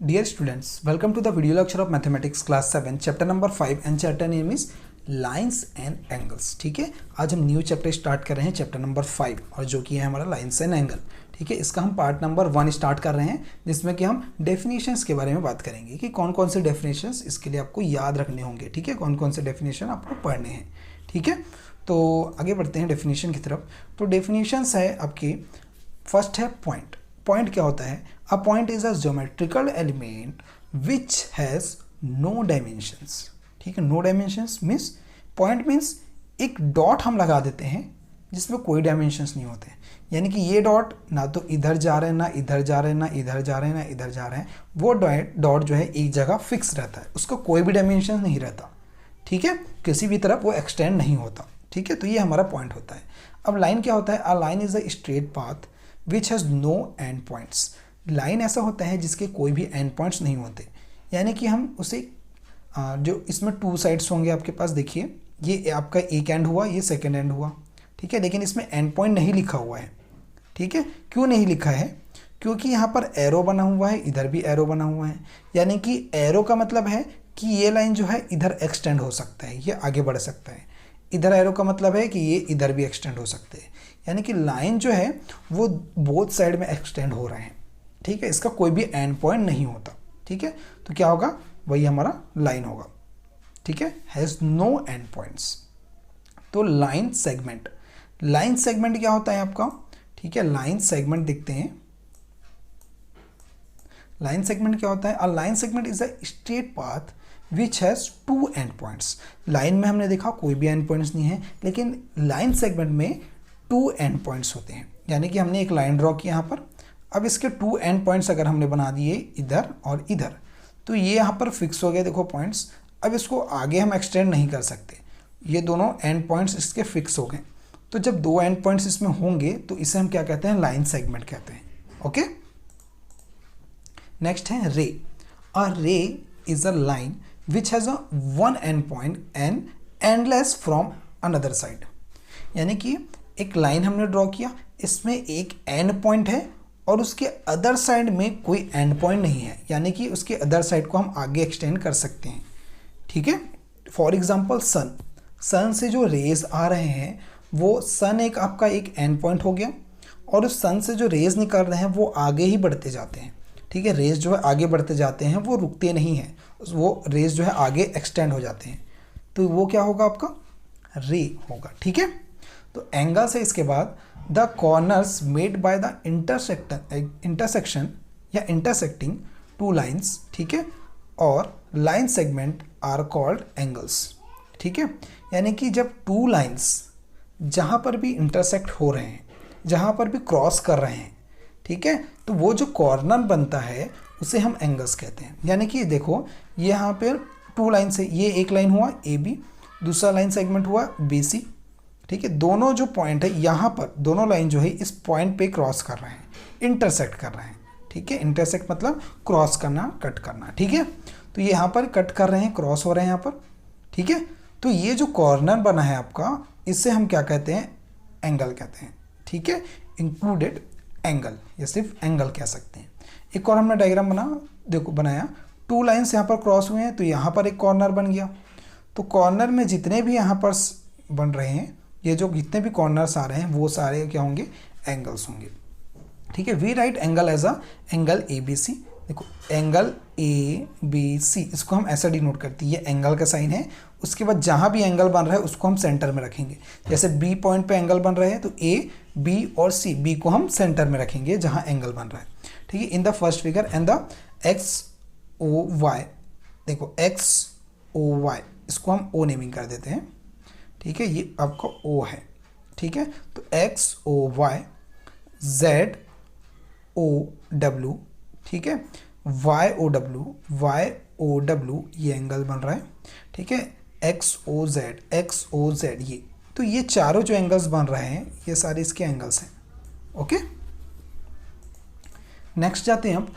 Dear students, welcome to the video lecture of Mathematics Class 7, chapter number 5 and chapter name is Lines and Angles। ठीक है, आज हम new chapter start कर रहे हैं chapter number 5 और जो कि है हमारा लाइन्स एंड एंगल। ठीक है, इसका हम पार्ट नंबर 1 स्टार्ट कर रहे हैं जिसमें कि हम डेफिनेशंस के बारे में बात करेंगे कि कौन कौन से डेफिनेशंस इसके लिए आपको याद रखने होंगे। ठीक है, कौन कौन से डेफिनेशन आपको पढ़ने हैं। ठीक है, तो आगे बढ़ते हैं डेफिनेशन की तरफ। तो डेफिनेशंस है आपकी, फर्स्ट है पॉइंट। पॉइंट क्या होता है? A point is a geometrical element which has no dimensions. ठीक है, no dimensions means point means एक डॉट हम लगा देते हैं जिसमें कोई डायमेंशंस नहीं होते, यानी कि ये डॉट ना तो इधर जा रहे हैं, ना इधर जा रहे हैं, ना इधर जा रहे हैं, ना इधर जा रहे हैं। वो डॉट जो है एक जगह फिक्स रहता है, उसका कोई भी डायमेंशन नहीं रहता। ठीक है, किसी भी तरफ वो एक्सटेंड नहीं होता। ठीक है, तो ये हमारा पॉइंट होता है। अब लाइन क्या होता है? A line is a straight path which has no end points. Line ऐसा होता है जिसके कोई भी एंड पॉइंट्स नहीं होते, यानी कि हम उसे जो इसमें टू साइड्स होंगे आपके पास, देखिए ये आपका एक एंड हुआ, ये सेकंड एंड हुआ। ठीक है, लेकिन इसमें एंड पॉइंट नहीं लिखा हुआ है। ठीक है, क्यों नहीं लिखा है? क्योंकि यहाँ पर एरो बना हुआ है, इधर भी एरो बना हुआ है, यानी कि एरो का मतलब है कि ये लाइन जो है इधर एक्सटेंड हो सकता है, ये आगे बढ़ सकता है। इधर एरो का मतलब है कि ये इधर भी एक्सटेंड हो सकते हैं, यानी कि लाइन जो है वो बोथ साइड में एक्सटेंड हो रहे हैं। ठीक है, इसका कोई भी एंड पॉइंट नहीं होता। ठीक है, तो क्या होगा? वही हमारा लाइन होगा। ठीक है, हैज़ नो एंड पॉइंट्स। तो लाइन सेगमेंट, लाइन सेगमेंट क्या होता है आपका? ठीक है, लाइन सेगमेंट देखते हैं। लाइन सेगमेंट क्या होता है? A line segment is a straight path which has two end points. Line में हमने देखा कोई भी एंड पॉइंट्स नहीं है, लेकिन लाइन सेगमेंट में टू एंड पॉइंट्स होते हैं, यानी कि हमने एक लाइन ड्रॉ की यहाँ पर। अब इसके टू एंड पॉइंट्स अगर हमने बना दिए इधर और इधर, तो ये यहाँ पर फिक्स हो गए, देखो पॉइंट्स। अब इसको आगे हम एक्सटेंड नहीं कर सकते, ये दोनों एंड पॉइंट्स इसके फिक्स हो गए। तो जब दो एंड पॉइंट्स इसमें होंगे तो इसे हम क्या कहते हैं? लाइन सेगमेंट कहते हैं। ओके, नेक्स्ट है रे। अ रे is a line which has a one and point and endless from another side. यानी कि एक लाइन हमने ड्रॉ किया, इसमें एक एंड पॉइंट है और उसके अदर साइड में कोई एंड पॉइंट नहीं है, यानी कि उसके अदर साइड को हम आगे एक्सटेंड कर सकते हैं। ठीक है, फॉर एग्जांपल सन। सन से जो रेज आ रहे हैं, वो सन एक आपका एक एंड पॉइंट हो गया, और उस सन से जो रेज निकल रहे हैं वो आगे ही बढ़ते जाते हैं। ठीक है, रेज जो है आगे बढ़ते जाते हैं, वो रुकते नहीं हैं, वो रेज जो है आगे एक्सटेंड हो जाते हैं। तो वो क्या होगा? आपका रे होगा। ठीक है, तो एंगल से इसके बाद the corners made by the intersection या इंटरसेक्टिंग टू लाइन्स। ठीक है, और line segment are called angles. ठीक है, यानी कि जब टू लाइन्स जहाँ पर भी इंटरसेक्ट हो रहे हैं, जहाँ पर भी क्रॉस कर रहे हैं, ठीक है, तो वो जो कॉर्नर बनता है उसे हम एंगल्स कहते हैं। यानी कि देखो ये यहाँ पर टू लाइन से, ये एक लाइन हुआ ए बी, दूसरा लाइन सेगमेंट हुआ बी सी। ठीक है, दोनों जो पॉइंट है यहाँ पर, दोनों लाइन जो है इस पॉइंट पे क्रॉस कर रहे हैं, इंटरसेक्ट कर रहे हैं। ठीक है, इंटरसेक्ट मतलब क्रॉस करना, कट करना। ठीक है, तो ये यहाँ पर कट कर रहे हैं, क्रॉस हो रहे हैं यहाँ पर। ठीक है, तो ये जो कॉर्नर बना है आपका, इससे हम क्या कहते हैं? एंगल कहते हैं। ठीक है, इंक्लूडेड एंगल, या सिर्फ एंगल कह सकते हैं। एक और हमने डायग्राम बनाया, टू लाइन्स यहाँ पर क्रॉस हुए हैं, तो यहाँ पर एक कॉर्नर बन गया। तो कॉर्नर में जितने भी यहाँ पर बन रहे हैं, ये जो जितने भी कॉर्नर्स आ रहे हैं, वो सारे क्या होंगे? एंगल्स होंगे। ठीक है, we write angle as a angle A B C. देखो एंगल ए बी सी, इसको हम ऐसा डिनोट करते हैं, ये एंगल का साइन है। उसके बाद जहाँ भी एंगल बन रहा है उसको हम सेंटर में रखेंगे। जैसे बी पॉइंट पे एंगल बन रहे हैं, तो ए बी और सी, बी को हम सेंटर में रखेंगे जहाँ एंगल बन रहा है। ठीक है, in the first figure and the X O Y, देखो एक्स ओ वाई, इसको हम ओ नेमिंग कर देते हैं। ठीक है, ये आपका ओ है। ठीक है, तो X O Y, Z O W, ठीक है, वाई ओ डब्ल्यू, ये एंगल बन रहा है। ठीक है, एक्स ओ जेड, ये तो ये चारों जो एंगल्स बन रहे हैं, ये सारे इसके एंगल्स हैं। ओके, नेक्स्ट जाते हैं अब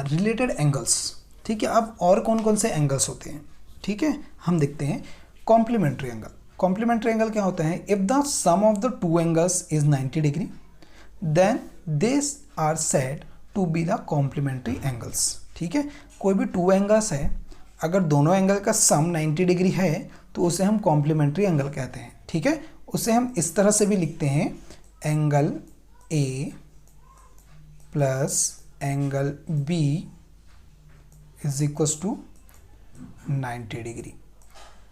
रिलेटेड एंगल्स। ठीक है, अब और कौन कौन से एंगल्स होते हैं? ठीक है, हम देखते हैं कॉम्प्लीमेंट्री एंगल। कॉम्प्लीमेंट्री एंगल क्या होता है? If the sum of the two angles is 90 degree, then this are said to be the complementary angles. ठीक है, कोई भी टू एंगल्स है, अगर दोनों एंगल का सम 90 डिग्री है तो उसे हम कॉम्प्लीमेंट्री एंगल कहते हैं। ठीक है, उसे हम इस तरह से भी लिखते हैं, angle A plus angle B is equal to 90 degree.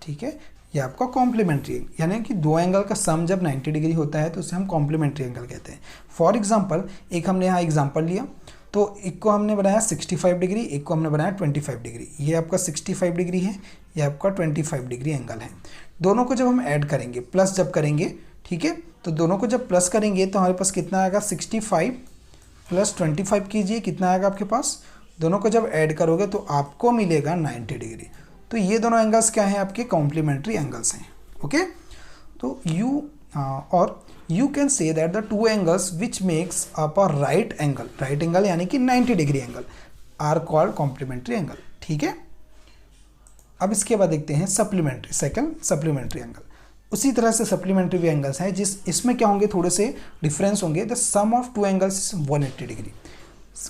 ठीक है, ये आपका कॉम्प्लीमेंट्री एंगल, यानी कि दो एंगल का सम जब 90 डिग्री होता है तो उसे हम कॉम्प्लीमेंट्री एंगल कहते हैं। फॉर एग्जांपल, एक हमने यहाँ एग्जांपल लिया, तो एक को हमने बनाया 65 डिग्री, एक को हमने बनाया 25 डिग्री। ये आपका 65 डिग्री है, ये आपका 25 डिग्री एंगल है। दोनों को जब हम ऐड करेंगे, प्लस जब करेंगे, ठीक है, तो दोनों को जब प्लस करेंगे तो हमारे पास कितना आएगा, 65 प्लस 25 कीजिए, कितना आएगा आपके पास, दोनों को जब ऐड करोगे तो आपको मिलेगा 90 डिग्री। तो ये दोनों एंगल्स क्या हैं, आपके कॉम्प्लीमेंट्री एंगल्स हैं। ओके, तो you can say that the two angles which makes up a right angle यानी कि 90 degree angle are called complementary angle. ठीक है, अब इसके बाद देखते हैं सप्लीमेंट्री एंगल। उसी तरह से सप्लीमेंट्री भी एंगल्स हैं, इसमें क्या होंगे, थोड़े से डिफरेंस होंगे। The sum of two angles 180 degree.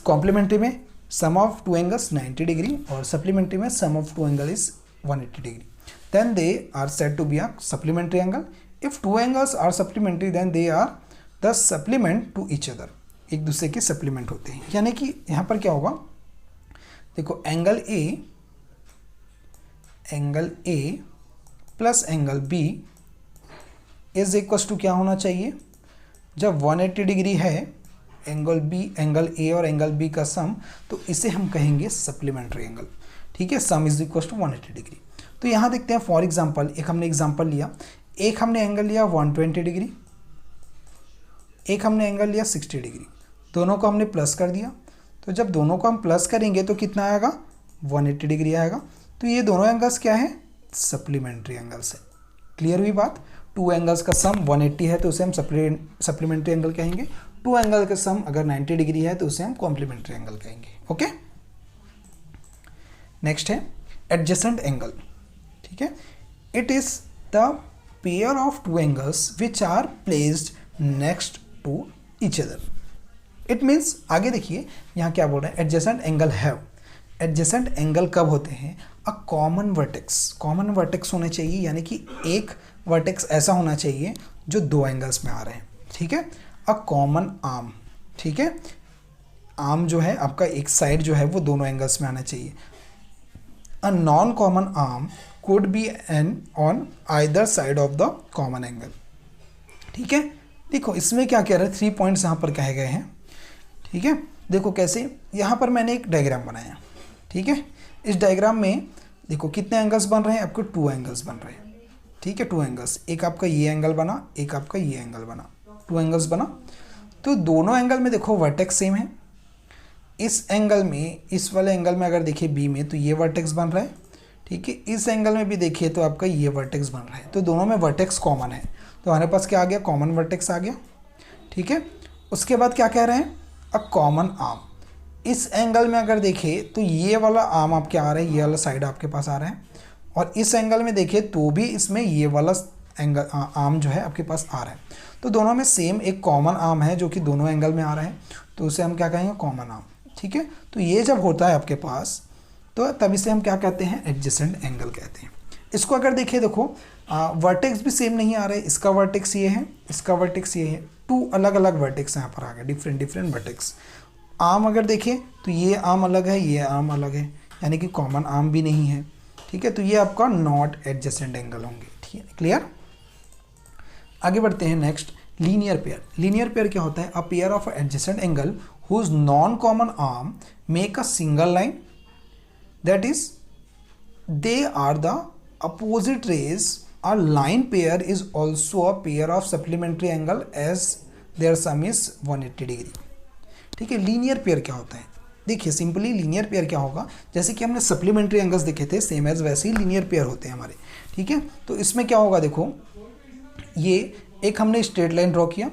Complementary में sum of two angles 90 degree और सप्लीमेंट्री में sum of two angle is 180 degree. Then they are said to be a supplementary angle. If two angles are supplementary then they are the supplement to each other, एक दूसरे के supplement होते हैं। यानी कि यहाँ पर क्या होगा, देखो angle A plus angle B is equal to क्या होना चाहिए, जब 180 डिग्री है एंगल ए और एंगल बी का सम, तो इसे हम कहेंगे सप्लीमेंट्री एंगल। ठीक है, sum is equal to 180 degree. तो यहाँ देखते हैं, फॉर एग्जांपल एक हमने एग्जांपल लिया, एक हमने एंगल लिया 120 डिग्री, एक हमने एंगल लिया 60 डिग्री, दोनों को हमने प्लस कर दिया। तो जब दोनों को हम प्लस करेंगे तो कितना आएगा, 180 डिग्री आएगा। तो ये दोनों एंगल्स क्या है, सप्लीमेंट्री एंगल्स है। क्लियर हुई बात। टू एंगल्स का सम 180 है तो उसे हम सप्लीमेंट्री एंगल कहेंगे। टू एंगल का सम अगर 90 डिग्री है तो उसे हम कॉम्प्लीमेंट्री एंगल कहेंगे। ओके, नेक्स्ट है एडजेसेंट एंगल। ठीक है, it is the pair of two angles which are placed next to each other. It means, आगे देखिए यहाँ क्या बोल रहे हैं, adjacent angle have. Adjacent angle कब होते हैं, अ कॉमन वर्टेक्स होने चाहिए, यानी कि एक वर्टेक्स ऐसा होना चाहिए जो दो एंगल्स में आ रहे हैं। ठीक है, अ कॉमन आर्म। ठीक है, आर्म जो है आपका एक साइड जो है वो दोनों एंगल्स में आना चाहिए। A non common arm could be an on either side of the common angle. ठीक है, देखो इसमें क्या कह रहे हैं, 3 पॉइंट्स यहाँ पर कहे गए हैं। ठीक है, देखो कैसे, यहाँ पर मैंने एक डायग्राम बनाया। ठीक है, इस डायग्राम में देखो कितने एंगल्स बन रहे हैं, आपको 2 एंगल्स बन रहे हैं। ठीक है, 2 एंगल्स, एक आपका ये एंगल बना, एक आपका ये एंगल बना, 2 एंगल्स बना। तो दोनों एंगल में देखो वर्टेक्स सेम है। इस एंगल में, इस वाले एंगल में अगर देखिए बी में, तो ये वर्टेक्स बन रहा है। ठीक है, इस एंगल में भी देखिए तो आपका ये वर्टेक्स बन रहा है। तो दोनों में वर्टेक्स कॉमन है, तो हमारे पास क्या आ गया, कॉमन वर्टेक्स आ गया। ठीक है, उसके बाद क्या कह रहे हैं, अ कॉमन आर्म। इस एंगल में अगर देखें तो ये वाला आर्म आपके आ रहा है, ये वाला साइड आपके पास आ रहा है, और इस एंगल में देखिए तो भी इसमें ये वाला एंगल आर्म जो है आपके पास आ रहा है। तो दोनों में सेम एक कॉमन आर्म है जो कि दोनों एंगल में आ रहा है, तो उसे हम क्या कहेंगे, कॉमन आर्म। ठीक है, तो ये जब होता है आपके पास तो तब इसे हम क्या कहते हैं, एडजेसेंट एंगल कहते हैं। इसको अगर देखिए, देखो वर्टेक्स भी सेम नहीं आ रहे, इसका वर्टेक्स ये है, इसका वर्टेक्स ये है, 2 अलग अलग वर्टेक्स यहाँ पर आ गए, डिफरेंट वर्टेक्स। आर्म अगर देखें तो ये आर्म अलग है, ये आर्म अलग है, यानी कि कॉमन आर्म भी नहीं है। ठीक है, तो ये आपका नॉट एडजेसेंट एंगल होंगे। ठीक है, क्लियर। आगे बढ़ते हैं, next linear pair. Linear pair क्या होता है, a pair of adjacent angle whose non common arm make a single line, that is they are the opposite rays. A line pair is also a pair of supplementary angle as their sum is 180 degree. ठीक है, linear pair क्या होता है, देखिए simply linear pair क्या होगा, जैसे कि हमने सप्लीमेंट्री एंगल्स देखे थे सेम एज, वैसे ही लीनियर पेयर होते हैं हमारे। ठीक है, तो इसमें क्या होगा, देखो ये एक हमने स्ट्रेट लाइन ड्रॉ किया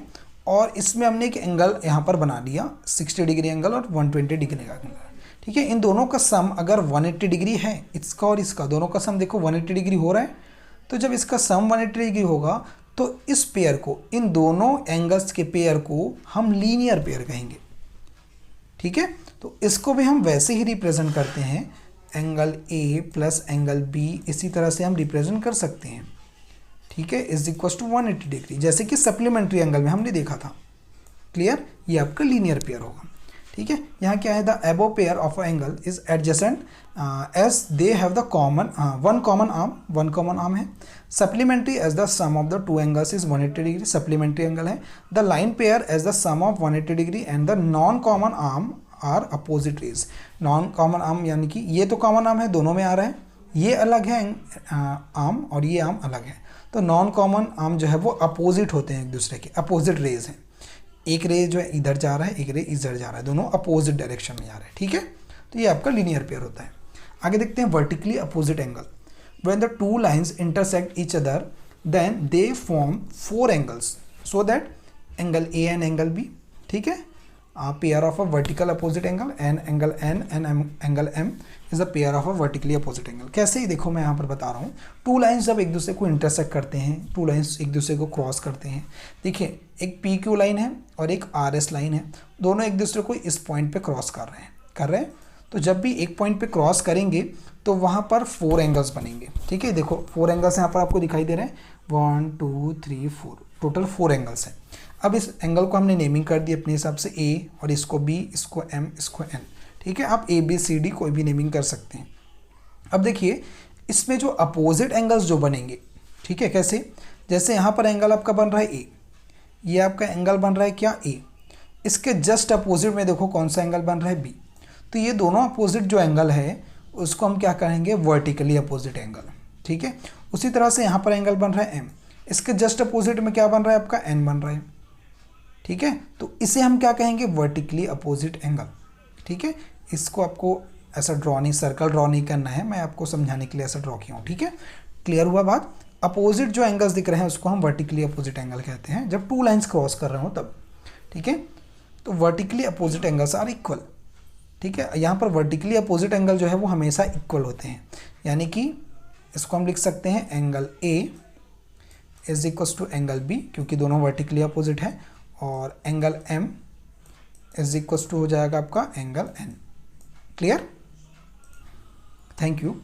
और इसमें हमने एक एंगल यहाँ पर बना लिया, 60 डिग्री एंगल और 120 डिग्री का एंगल। ठीक है, इन दोनों का सम अगर 180 डिग्री है, इसका और इसका दोनों का सम देखो 180 डिग्री हो रहा है। तो जब इसका सम 180 डिग्री होगा तो इस पेयर को, इन दोनों एंगल्स के पेयर को हम लीनियर पेयर कहेंगे। ठीक है, तो इसको भी हम वैसे ही रिप्रेजेंट करते हैं, angle A plus angle B इसी तरह से हम रिप्रेजेंट कर सकते हैं, ठीक है, इज इक्वल टू 180 डिग्री, जैसे कि सप्लीमेंट्री एंगल में हमने देखा था। क्लियर, ये आपका लीनियर पेयर होगा। ठीक है, यहाँ क्या है, the above pair of angle is adjacent as they have the common one common arm है। Supplementary as the sum of the two angles is 180 degree, supplementary angle है। The line pair as the sum of 180 degree and the non common arm are opposite rays. Non common arm यानी कि ये तो common arm है, दोनों में आ रहा है, ये अलग है आर्म और ये आर्म अलग है, तो नॉन कॉमन आर्म जो है वो अपोजिट होते हैं एक दूसरे के, अपोजिट रेज हैं। एक रे जो है इधर जा रहा है, एक रे इधर जा रहा है, दोनों अपोजिट डायरेक्शन में जा रहे हैं। ठीक है, तो ये आपका लीनियर पेयर होता है। आगे देखते हैं vertically opposite angle. When the two lines intersect each other then they form 4 angles so that angle A and angle B, ठीक है, pair of a vertical opposite angle and angle N and angle M is a pair of a vertically opposite angle. कैसे ही देखो, मैं यहाँ पर बता रहा हूँ, टू लाइंस जब एक दूसरे को इंटरसेक्ट करते हैं, टू लाइंस एक दूसरे को क्रॉस करते हैं, देखिए एक पी क्यू लाइन है और एक आर एस लाइन है, दोनों एक दूसरे को इस पॉइंट पे क्रॉस कर रहे हैं, तो जब भी एक पॉइंट पे क्रॉस करेंगे तो वहाँ पर 4 एंगल्स बनेंगे। ठीक है, देखो 4 एंगल्स यहाँ पर आपको दिखाई दे रहे हैं, 1 2 3 4, टोटल 4 एंगल्स हैं। अब इस एंगल को हमने नेमिंग कर दी अपने हिसाब से, ए, और इसको बी, इसको एम, इसको एन। ठीक है, आप ए बी सी डी कोई भी नेमिंग कर सकते हैं। अब देखिए इसमें जो अपोजिट एंगल्स जो बनेंगे, ठीक है, कैसे, जैसे यहाँ पर एंगल आपका बन रहा है ए, ये आपका एंगल बन रहा है क्या, ए, इसके जस्ट अपोजिट में देखो कौन सा एंगल बन रहा है, बी, तो ये दोनों अपोजिट जो एंगल है उसको हम क्या करेंगे, वर्टिकली अपोजिट एंगल। ठीक है, उसी तरह से यहाँ पर एंगल बन रहा है एम, इसके जस्ट अपोजिट में क्या बन रहा है आपका, एन बन रहा है। ठीक है, तो इसे हम क्या कहेंगे, वर्टिकली अपोजिट एंगल। ठीक है, इसको आपको ऐसा ड्रॉ नहीं, सर्कल ड्रॉ नहीं करना है, मैं आपको समझाने के लिए ऐसा ड्रॉ किया हूँ। ठीक है, क्लियर हुआ बात। अपोजिट जो एंगल्स दिख रहे हैं उसको हम वर्टिकली अपोजिट एंगल कहते हैं, जब टू लाइंस क्रॉस कर रहे हो तब। ठीक है, तो vertically opposite angles are equal. ठीक है, यहाँ पर वर्टिकली अपोजिट एंगल जो है वो हमेशा इक्वल होते हैं, यानी कि इसको हम लिख सकते हैं angle A is equal to angle B, क्योंकि दोनों वर्टिकली अपोजिट है, और angle M is equal to हो जाएगा आपका angle N. Clear, thank you.